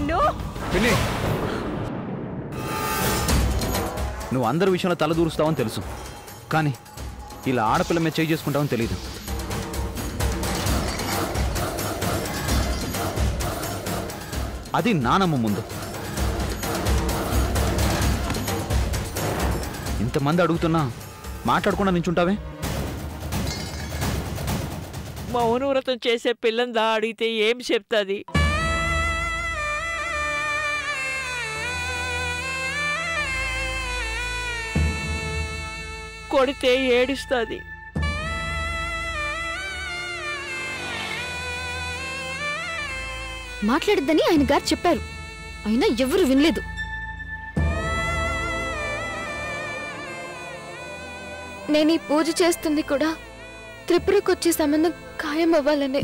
నిన్ను. నువ్వు అందరి విషయంలో తలదూరుస్తావని తెలుసు, కానీ ఇలా ఆడపిల్ల మీద చేయి చేసుకుంటావని తెలీదు. అది నానమ్మ ముందు. ఇంతమంది అడుగుతున్నా మాట్లాడకుండా నించుంటావే? మౌనవ్రతం చేసే పిల్లని దా అడిగితే ఏం చెప్తుంది? కొడితే ఏడుస్తుంది. మాట్లాడద్దని ఆయన గారు చెప్పారు, అయినా ఎవరు వినలేదు. నేను ఈ పూజ చేస్తుంది కూడా త్రిపురకొచ్చే సంబంధం ఖాయం అవ్వాలనే.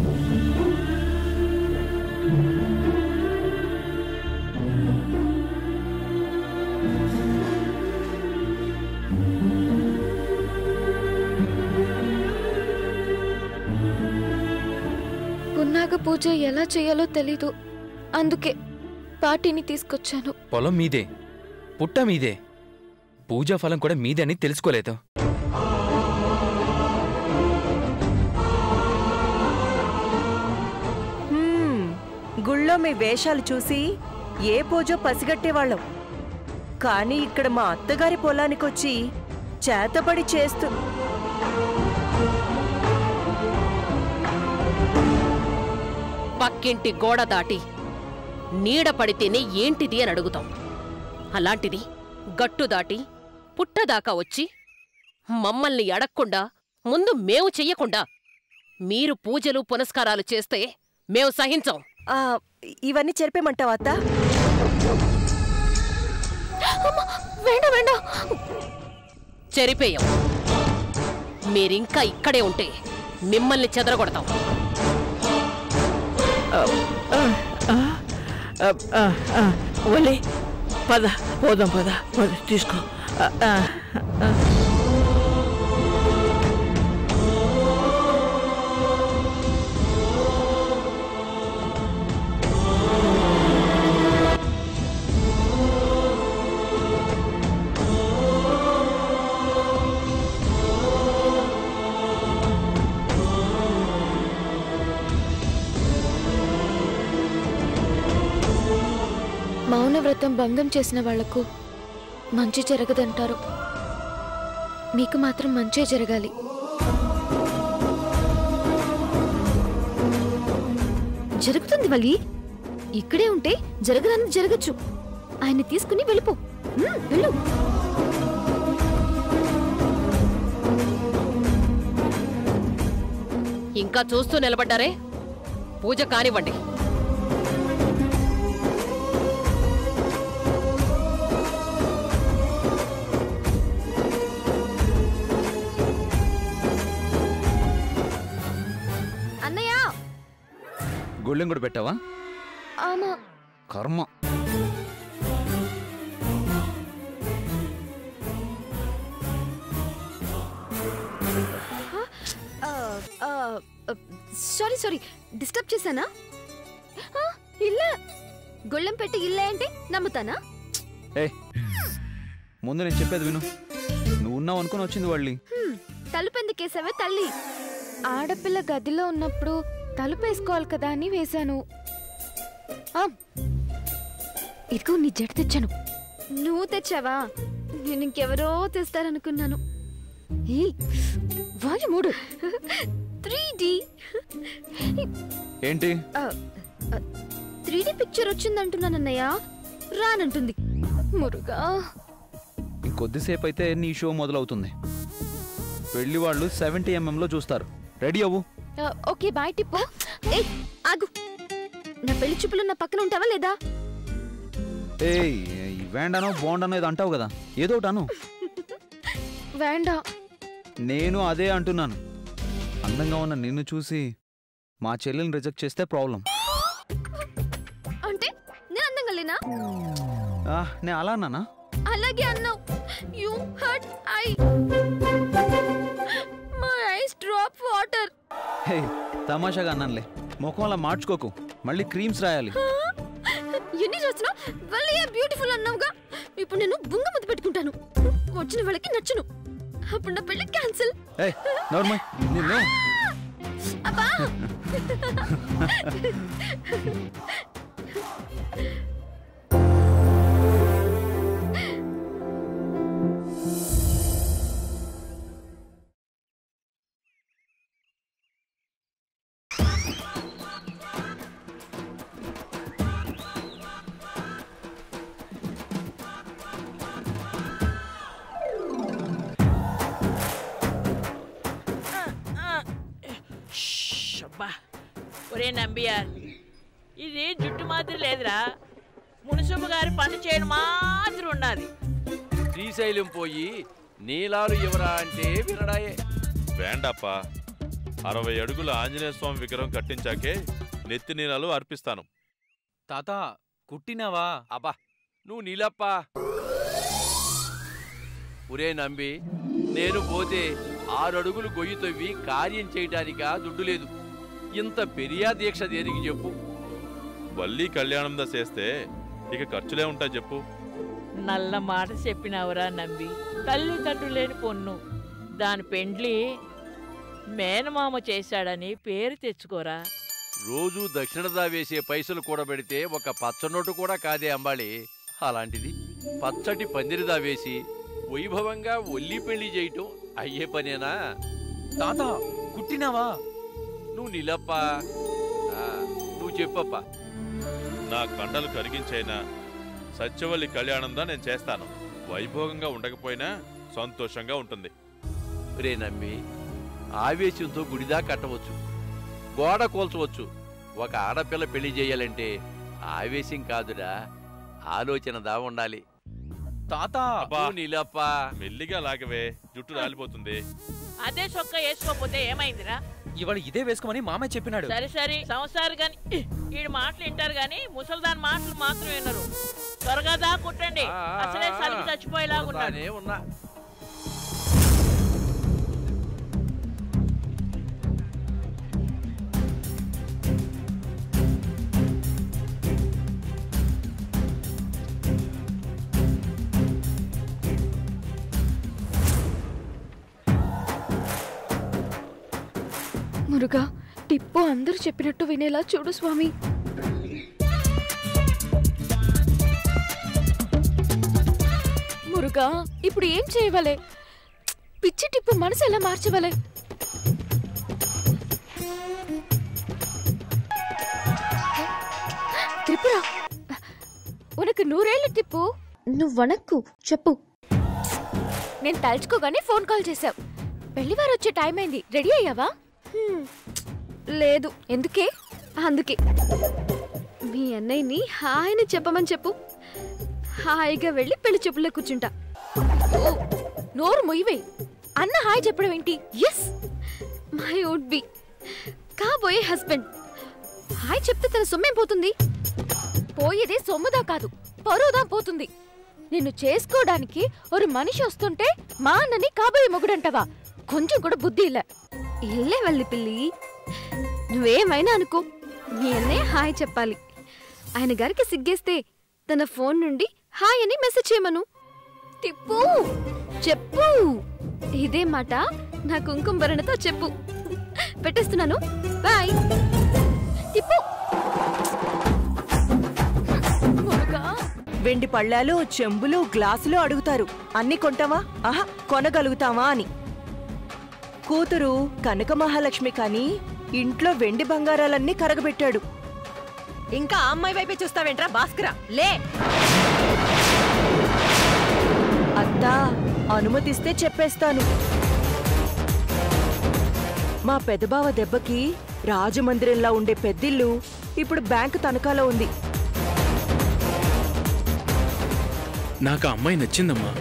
పున్నాగ పూజ ఎలా చేయాలో తెలీదు, అందుకే పార్టీని తీసుకొచ్చాను. పొలం మీదే, పుట్ట మీదే, పూజా ఫలం కూడా మీదే అని తెలుసుకోలేదు. గుళ్ళో మీ వేషాలు చూసి ఏ పూజో పసిగట్టేవాళ్ళం, కానీ ఇక్కడ మా అత్తగారి పొలానికొచ్చి చేతపడి చేస్తూ పక్కింటి గోడ దాటి నీడ పడితేనే ఏంటిది అని అడుగుతాం. అలాంటిది గట్టు దాటి పుట్టదాకా వచ్చి మమ్మల్ని అడక్కుండా ముందు మేము చెయ్యకుండా మీరు పూజలు పునస్కారాలు చేస్తే మేము సహించం. ఇవన్నీ చెరిపేమంటావా అత్త? చెరిపేయం. మీరింకా ఇక్కడే ఉంటే మిమ్మల్ని చెదరగొడతాం. ఓలే పద, పోదాం పద, తీసుకో. మౌనవ్రతం భంగం చేసిన వాళ్లకు మంచి జరగదంటారు, మీకు మాత్రం మంచే జరగాలి. జరుగుతుంది వల్లి, ఇక్కడే ఉంటే జరగదని జరగచ్చు. ఆయన్ని తీసుకుని వెళ్ళిపో, వెళ్ళు. ఇంకా చూస్తూ నిలబడ్డారే, పూజ కానివ్వండి. గుళ్ళెం కూడా పెట్టావా? కర్మ. సారీ, డిస్టర్బ్ చేశానా? ఇల్లే గొళ్ళెం పెట్టి ఇల్లే అంటే నమ్ముతానా? ముందు నేను చెప్పేది విను. నువ్వు ఉన్నావు అనుకుని వచ్చింది వాళ్ళి. తలుపెందుకేసావే తల్లి? ఆడపిల్ల గదిలో ఉన్నప్పుడు తలుపేసుకోవాలి కదా అని వేశాను. ఇదిగో నీ జడ తెచ్చాను. నువ్వు తెచ్చావా? నేను ఇంకెవరో తెస్తారనుకున్నాను. వాల్యూమ్ 3 3D ఏంటి? 3D picture వచ్చిందంటున్నానన్నయ్య, రానంటుంది. మురుగా, ఇంకొద్దిసేపు అయితే నీ షో మొదలవుతుంది. పెళ్లి వాళ్ళు 70mm లో చూస్తారు. రెడీ అవ్వు. Okay bye Tippu. ఆగు, నా పెళ్లి చూపులు నా పక్కన ఉంటావా లేదా? వేండానో బోండానో ఏదో అంటావు కదా, ఏదో అను. వేండా. నేను అదే అంటున్నాను. అందంగా ఉన్న నిన్ను చూసి మా చెల్లెల్ని రిజెక్ట్ చేస్తే ప్రాబ్లం. అంటే నేను అందంగా లేనా? నేను అలా అన్నానా? అలాగే అన్నావు. You hurt I. My eyes drop water. తమాషాగా అన్నానులే. ముఖం అలా మార్చుకోకు, మళ్ళీ క్రీమ్స్ రాయాలి. ఎన్ని చూసినా వాళ్ళు బ్యూటిఫుల్ అన్నావుగా. ఇప్పుడు నేను బుంగ ముద్దు పెట్టుకుంటాను. వచ్చిన వాళ్ళకి నచ్చును. అప్పుడు నా పెళ్లి క్యాన్సిల్. అబ్బా ఒరే నంబియార్, ఇది జుట్టు మాత్రం లేదురా, మునుసమ్మ గారి పని చేయడం మాత్రం ఉన్నది. శ్రీశైలం పోయి నీలాలు ఎవరా అంటే వినడాయే. వేండప్పా, 60 అడుగుల ఆంజనేయ స్వామి విగ్రహం కట్టించాకే నెత్తి నీలాలు అర్పిస్తాను. తాత కుట్టినావా? అబ్బా నువ్వు నీలప్పా. ఒరే నంబి, నేను పోతే 6 అడుగులు గొయ్యి తవ్వి కార్యం చేయటానికా దుడ్డు లేదు. ఇంత పెరియా దీక్ష దేనికి చెప్పు? వల్లి కళ్యాణం చేస్తే ఇక ఖర్చులే ఉంటాయి చెప్పు. నల్ల మాట చెప్పినవరా నంబి. తల్లిదండ్రులు లేని పొన్ను, దాని పెండ్లి మేనమామ చేశాడని పేరు తెచ్చుకోరా. రోజు దక్షిణదా వేసే పైసలు కూడబెడితే ఒక పచ్చనోటు కూడా కాదే అంబాళి. అలాంటిది పచ్చటి పందిరిదా వేసి వైభవంగా ఒల్లి పెళ్లి చేయటం అయ్యే పనేనా? తాత కుట్టినావా? నువ్వు నిలప్పా, నువ్వు చెప్పప్పా. నా కండలు కరిగించైనా సత్యవల్లి కళ్యాణందా నేను చేస్తాను. వైభోగంగా ఉండకపోయినా సంతోషంగా ఉంటుంది. రే నమ్మి, ఆవేశంతో గుడిదా కట్టవచ్చు, గోడ కోల్చవచ్చు. ఒక ఆడపిల్ల పెళ్లి చేయాలంటే ఆవేశం కాదురా, ఆలోచనదా ఉండాలి. తాత నీలప్పా, మెల్లిగా లాగవే, జుట్టు రాలిపోతుంది. అదే చొక్క వేసుకోపోతే ఏమైందిరా? ఇవాళ ఇదే వేసుకోమని మామయ్య చెప్పినాడు. సరే సరే, సంసారు గాని ఈడు మాటలు వింటారు గాని ముసల్దాని మాటలు మాత్రం వినరు. త్వరగా దా కుట్టండి, అసలే సలికి చచ్చిపోయేలాగున్నానే ఉన్నా. మురుగా, టిప్పు అందరూ చెప్పినట్టు వినేలా చూడు స్వామి. మురుగా, ఇప్పుడు ఏం చేయవలే? పిచ్చి టిప్పు మనసు ఎలా మార్చవలే? త్రిపుర, ఉనకు 100 ఏళ్ళు టిప్పు. నువ్వు వనక్కు చెప్పు. నేను తలుచుకోగానే ఫోన్ కాల్ చేశావు. పెళ్లివారు వచ్చే టైం అయింది, రెడీ అయ్యావా? లేదు. ఎందుకే? అందుకే మీ అన్నయ్యని హాయిని చెప్పమని చెప్పు. హాయిగా వెళ్ళి పెళ్లి చెప్పుల్లో కూర్చుంటా. నోరు మొయ్యవే. అన్న హాయ్ చెప్పడం ఏంటి? ఎస్, మై వుడ్ బి కాబోయే హస్బెండ్. హాయ్ చెప్తే తన సొమ్మేం పోతుంది? పోయేదే సొమ్ముదా కాదు, పరువుదా పోతుంది. నిన్ను చేసుకోవడానికి ఒక మనిషి వస్తుంటే మా అన్నని కాబోయే మొగుడంటావా? కొంచెం కూడా బుద్ధి ఇలా. ఇల్లే వెళ్ళి పిల్లి, నువ్వేమైనా అనుకో, మీ అన్నయ్య హాయ్ చెప్పాలి. ఆయన గారికి సిగ్గేస్తే తన ఫోన్ నుండి హాయ్ అని మెసేజ్ చేయమను. తిప్పు చెప్పు. ఇదే మాట నా కుంకుమభరణతో చెప్పు. పెట్టేస్తున్నాను, బాయ్. తిప్పు. వెండి పళ్ళాలు, చెంబులు, గ్లాసులు అడుగుతారు. అన్ని కొంటావా? ఆహా, కొనగలుగుతావా అని. కూతురు కనక మహాలక్ష్మి కాని ఇంట్లో వెండి బంగారాలన్నీ కరగబెట్టాడు. ఇంకా అమ్మాయి వైపే చూస్తావేంట్రా భాస్కరా? లే. అత్తా, అనుమతిస్తే చెప్పేస్తాను. మా పెదబావ దెబ్బకి రాజమందిరంలా ఉండే పెద్దిల్లు ఇప్పుడు బ్యాంకు తనఖాలో ఉంది. నాకు ఆ అమ్మాయి నచ్చిందమ్మా.